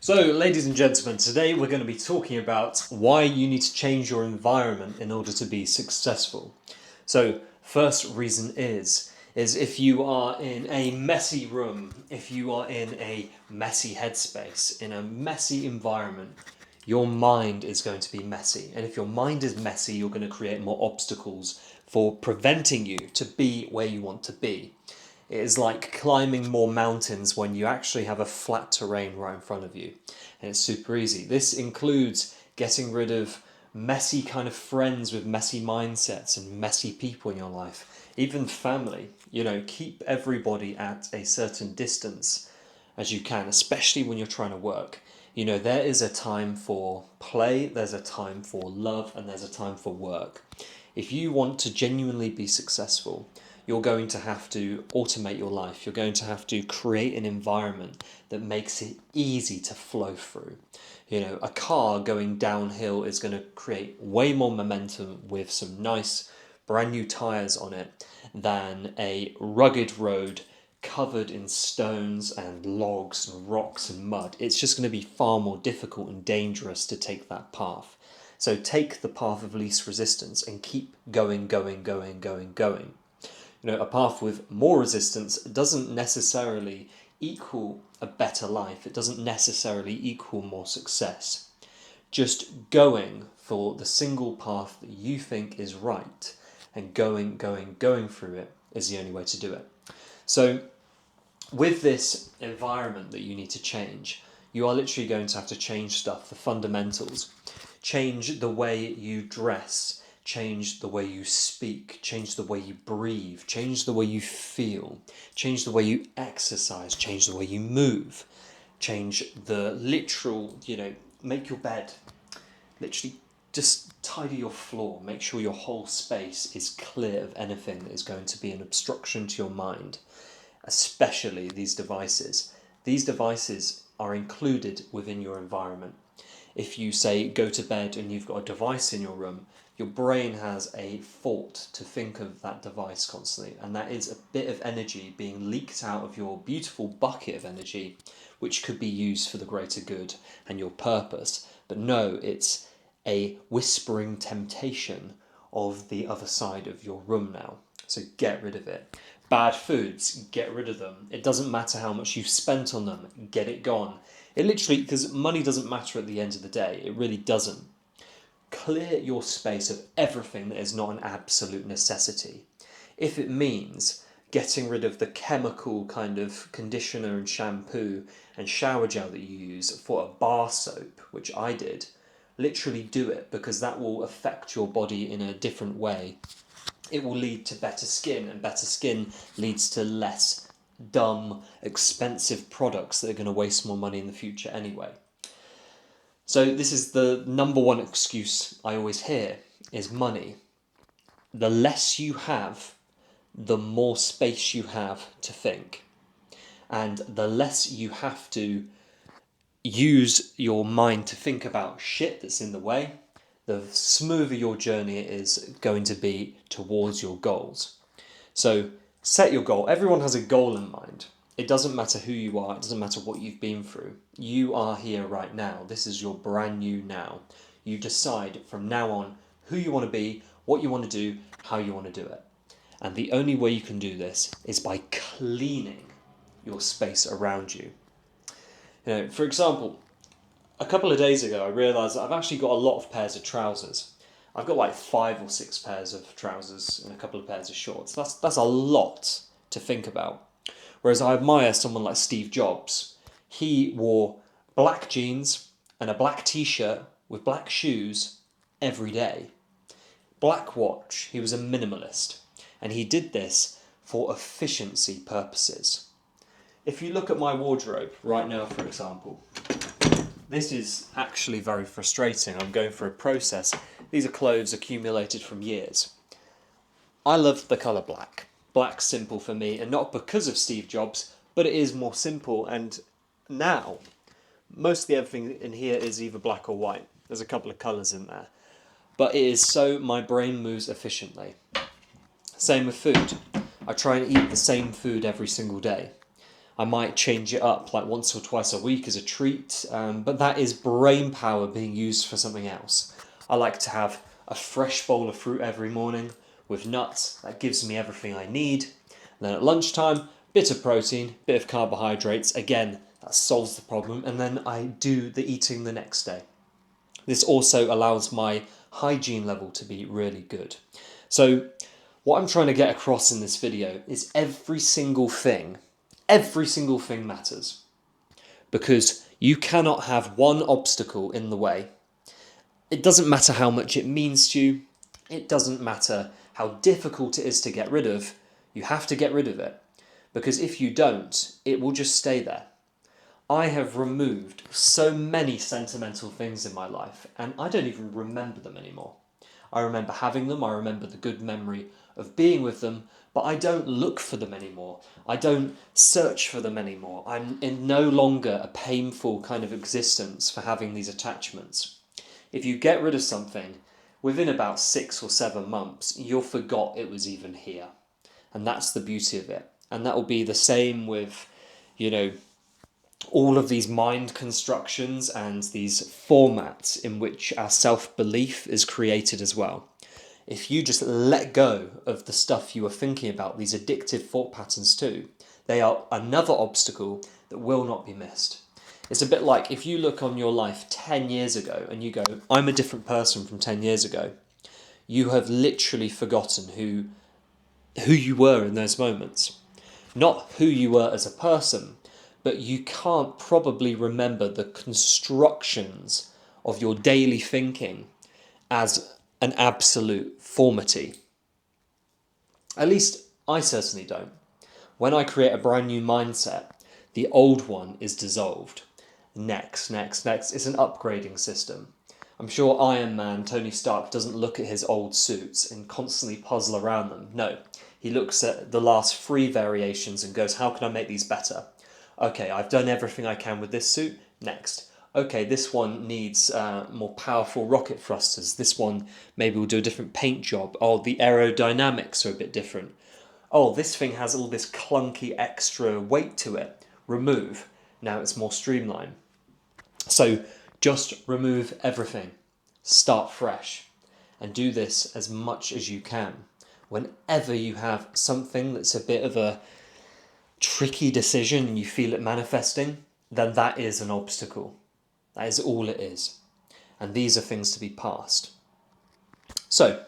So, ladies and gentlemen, today we're going to be talking about why you need to change your environment in order to be successful. So, first reason is if you are in a messy room, if you are in a messy headspace, in a messy environment, your mind is going to be messy. And if your mind is messy, you're going to create more obstacles for preventing you to be where you want to be. It is like climbing more mountains when you actually have a flat terrain right in front of you. And it's super easy. This includes getting rid of messy kind of friends with messy mindsets and messy people in your life. Even family. Keep everybody at a certain distance as you can, especially when you're trying to work. There is a time for play, there's a time for love, and there's a time for work. If you want to genuinely be successful, you're going to have to automate your life. You're going to have to create an environment that makes it easy to flow through. A car going downhill is going to create way more momentum with some nice brand new tires on it than a rugged road covered in stones and logs and rocks and mud. It's just going to be far more difficult and dangerous to take that path. So take the path of least resistance and keep going, going, going, going, going. A path with more resistance doesn't necessarily equal a better life. It doesn't necessarily equal more success. Just going for the single path that you think is right and going, going, going through it is the only way to do it. So with this environment that you need to change, you are literally going to have to change stuff, the fundamentals. Change the way you dress, change the way you speak, change the way you breathe, change the way you feel, change the way you exercise, change the way you move, change the literal, make your bed. Literally just tidy your floor, make sure your whole space is clear of anything that is going to be an obstruction to your mind, especially these devices. These devices are included within your environment. If you say go to bed and you've got a device in your room, your brain has a fault to think of that device constantly, and that is a bit of energy being leaked out of your beautiful bucket of energy, which could be used for the greater good and your purpose. But no, it's a whispering temptation of the other side of your room now. So get rid of it. Bad foods, get rid of them. It doesn't matter how much you've spent on them, get it gone. It literally, because money doesn't matter at the end of the day, it really doesn't. Clear your space of everything that is not an absolute necessity. If it means getting rid of the chemical kind of conditioner and shampoo and shower gel that you use for a bar soap, which I did, literally do it, because that will affect your body in a different way. It will lead to better skin, and better skin leads to less dumb, expensive products that are going to waste more money in the future anyway. So this is the number one excuse I always hear, is money. The less you have, the more space you have to think. And the less you have to use your mind to think about shit that's in the way, the smoother your journey is going to be towards your goals. So set your goal. Everyone has a goal in mind. It doesn't matter who you are. It doesn't matter what you've been through. You are here right now. This is your brand new now. You decide from now on who you want to be, what you want to do, how you want to do it. And the only way you can do this is by cleaning your space around you. For example, a couple of days ago I realised that I've actually got a lot of pairs of trousers. I've got like 5 or 6 pairs of trousers and a couple of pairs of shorts. That's a lot to think about. Whereas I admire someone like Steve Jobs. He wore black jeans and a black t-shirt with black shoes every day. Black watch. He was a minimalist. And he did this for efficiency purposes. If you look at my wardrobe right now, for example, this is actually very frustrating. I'm going through a process. These are clothes accumulated from years. I love the colour black. Black's simple for me, and not because of Steve Jobs, but it is more simple. And now, mostly everything in here is either black or white. There's a couple of colours in there. But it is so my brain moves efficiently. Same with food. I try and eat the same food every single day. I might change it up like once or twice a week as a treat, but that is brain power being used for something else. I like to have a fresh bowl of fruit every morning with nuts. That gives me everything I need. And then at lunchtime, bit of protein, bit of carbohydrates. Again, that solves the problem. And then I do the eating the next day. This also allows my hygiene level to be really good. So what I'm trying to get across in this video is every single thing matters. Because you cannot have one obstacle in the way. It doesn't matter how much it means to you. It doesn't matter how difficult it is to get rid of. You have to get rid of it. Because if you don't, it will just stay there. I have removed so many sentimental things in my life, and I don't even remember them anymore. I remember having them, I remember the good memory of being with them, but I don't look for them anymore. I don't search for them anymore. I'm in no longer a painful kind of existence for having these attachments. If you get rid of something, within about 6 or 7 months, you'll forgot it was even here. And that's the beauty of it. And that will be the same with, all of these mind constructions and these formats in which our self-belief is created as well. If you just let go of the stuff you are thinking about, these addictive thought patterns too, they are another obstacle that will not be missed. It's a bit like if you look on your life 10 years ago and you go, I'm a different person from 10 years ago, you have literally forgotten who you were in those moments. Not who you were as a person, but you can't probably remember the constructions of your daily thinking as an absolute formity. At least I certainly don't. When I create a brand new mindset, the old one is dissolved. Next. It's an upgrading system. I'm sure Iron Man, Tony Stark, doesn't look at his old suits and constantly puzzle around them. No, he looks at the last 3 variations and goes, how can I make these better? Okay, I've done everything I can with this suit. Next. Okay, this one needs more powerful rocket thrusters. This one, maybe we'll do a different paint job. Oh, the aerodynamics are a bit different. Oh, this thing has all this clunky extra weight to it. Remove. Now it's more streamlined. So just remove everything. Start fresh. And do this as much as you can. Whenever you have something that's a bit of a tricky decision and you feel it manifesting, then that is an obstacle. That is all it is. And these are things to be passed. So,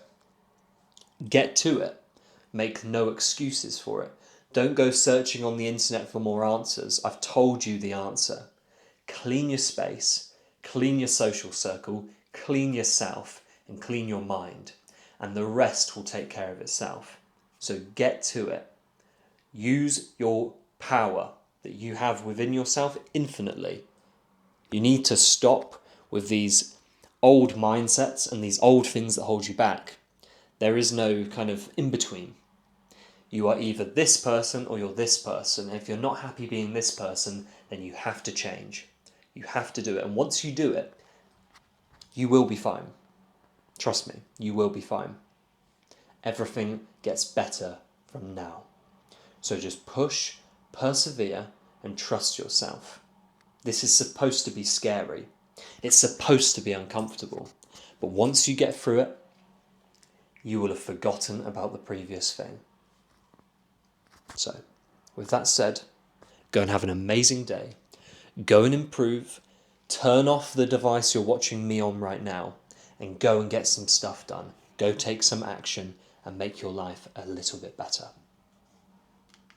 get to it. Make no excuses for it. Don't go searching on the internet for more answers. I've told you the answer. Clean your space, clean your social circle, clean yourself, and clean your mind. And the rest will take care of itself. So get to it. Use your power that you have within yourself infinitely. You need to stop with these old mindsets and these old things that hold you back. There is no kind of in-between. You are either this person or you're this person. And if you're not happy being this person, then you have to change. You have to do it. And once you do it, you will be fine. Trust me, you will be fine. Everything gets better from now. So just push, persevere, and trust yourself. This is supposed to be scary. It's supposed to be uncomfortable. But once you get through it, you will have forgotten about the previous thing. So, with that said, go and have an amazing day. Go and improve. Turn off the device you're watching me on right now and go and get some stuff done. Go take some action and make your life a little bit better.